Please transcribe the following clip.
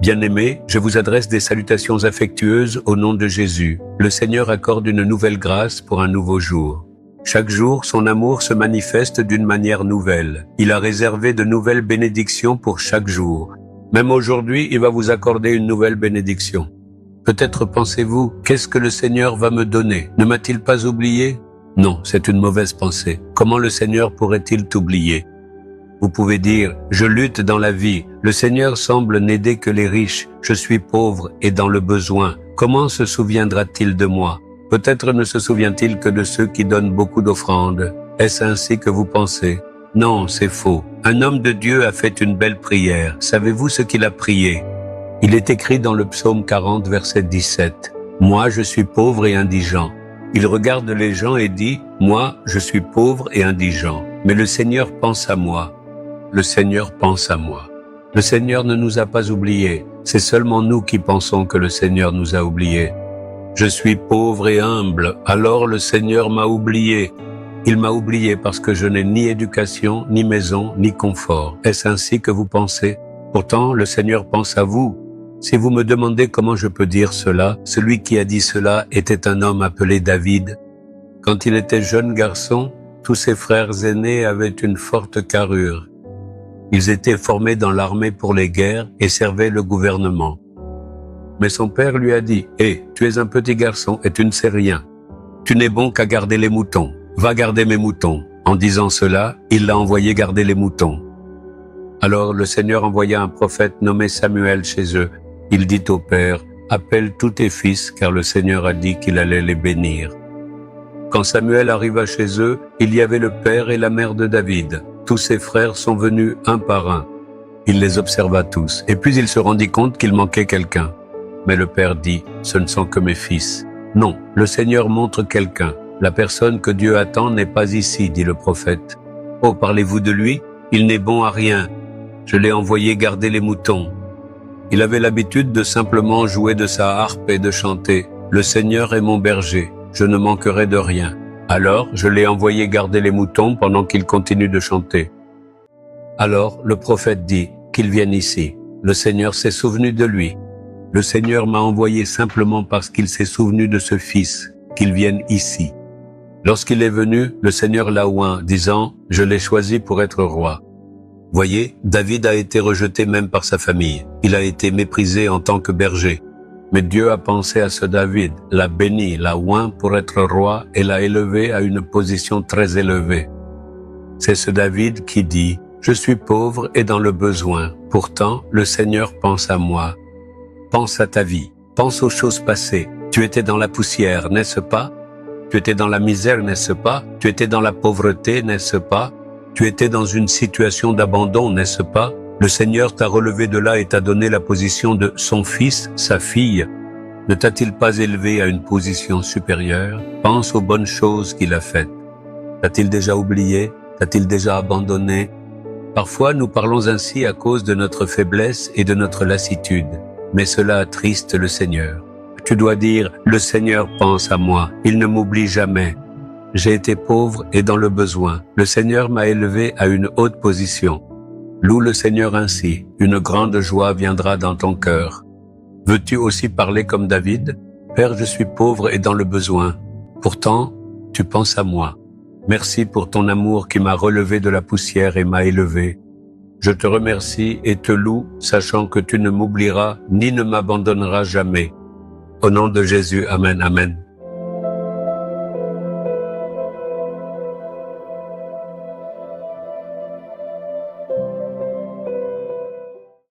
Bien-aimés, je vous adresse des salutations affectueuses au nom de Jésus. Le Seigneur accorde une nouvelle grâce pour un nouveau jour. Chaque jour, son amour se manifeste d'une manière nouvelle. Il a réservé de nouvelles bénédictions pour chaque jour. Même aujourd'hui, il va vous accorder une nouvelle bénédiction. Peut-être pensez-vous, qu'est-ce que le Seigneur va me donner? Ne m'a-t-il pas oublié? Non, c'est une mauvaise pensée. Comment le Seigneur pourrait-il t'oublier? Vous pouvez dire, je lutte dans la vie, le Seigneur semble n'aider que les riches, je suis pauvre et dans le besoin. Comment se souviendra-t-il de moi? Peut-être ne se souvient-il que de ceux qui donnent beaucoup d'offrandes. Est-ce ainsi que vous pensez? Non, c'est faux. Un homme de Dieu a fait une belle prière. Savez-vous ce qu'il a prié? Il est écrit dans le psaume 40, verset 17. « Moi, je suis pauvre et indigent. » Il regarde les gens et dit, « Moi, je suis pauvre et indigent. Mais le Seigneur pense à moi. » Le Seigneur pense à moi. Le Seigneur ne nous a pas oubliés. C'est seulement nous qui pensons que le Seigneur nous a oubliés. Je suis pauvre et humble, alors le Seigneur m'a oublié. Il m'a oublié parce que je n'ai ni éducation, ni maison, ni confort. Est-ce ainsi que vous pensez? Pourtant, le Seigneur pense à vous. Si vous me demandez comment je peux dire cela, celui qui a dit cela était un homme appelé David. Quand il était jeune garçon, tous ses frères aînés avaient une forte carrure. Ils étaient formés dans l'armée pour les guerres et servaient le gouvernement. Mais son père lui a dit, « Hé, tu es un petit garçon et tu ne sais rien. Tu n'es bon qu'à garder les moutons. Va garder mes moutons. » En disant cela, il l'a envoyé garder les moutons. Alors le Seigneur envoya un prophète nommé Samuel chez eux. Il dit au père, « Appelle tous tes fils, car le Seigneur a dit qu'il allait les bénir. » Quand Samuel arriva chez eux, il y avait le père et la mère de David. Tous ses frères sont venus un par un. Il les observa tous, et puis il se rendit compte qu'il manquait quelqu'un. Mais le père dit, « Ce ne sont que mes fils. » Non, le Seigneur montre quelqu'un. La personne que Dieu attend n'est pas ici, dit le prophète. « Oh, parlez-vous de lui? Il n'est bon à rien. Je l'ai envoyé garder les moutons. » Il avait l'habitude de simplement jouer de sa harpe et de chanter. « Le Seigneur est mon berger, je ne manquerai de rien. » Alors, je l'ai envoyé garder les moutons pendant qu'il continue de chanter. Alors, le prophète dit, qu'il vienne ici. Le Seigneur s'est souvenu de lui. Le Seigneur m'a envoyé simplement parce qu'il s'est souvenu de ce fils, qu'il vienne ici. Lorsqu'il est venu, le Seigneur l'a oint, disant, « Je l'ai choisi pour être roi. » Voyez, David a été rejeté même par sa famille. Il a été méprisé en tant que berger. Mais Dieu a pensé à ce David, l'a béni, l'a oint pour être roi et l'a élevé à une position très élevée. C'est ce David qui dit, « Je suis pauvre et dans le besoin. Pourtant, le Seigneur pense à moi. » Pense à ta vie, pense aux choses passées. Tu étais dans la poussière, n'est-ce pas? Tu étais dans la misère, n'est-ce pas? Tu étais dans la pauvreté, n'est-ce pas? Tu étais dans une situation d'abandon, n'est-ce pas? Le Seigneur t'a relevé de là et t'a donné la position de son fils, sa fille. Ne t'a-t-il pas élevé à une position supérieure? Pense aux bonnes choses qu'il a faites. T'a-t-il déjà oublié? T'a-t-il déjà abandonné? Parfois, nous parlons ainsi à cause de notre faiblesse et de notre lassitude. Mais cela attriste le Seigneur. Tu dois dire, le Seigneur pense à moi, il ne m'oublie jamais. J'ai été pauvre et dans le besoin. Le Seigneur m'a élevé à une haute position. Loue le Seigneur ainsi, une grande joie viendra dans ton cœur. Veux-tu aussi parler comme David? Père, je suis pauvre et dans le besoin. Pourtant, tu penses à moi. Merci pour ton amour qui m'a relevé de la poussière et m'a élevé. Je te remercie et te loue, sachant que tu ne m'oublieras ni ne m'abandonneras jamais. Au nom de Jésus, Amen, Amen.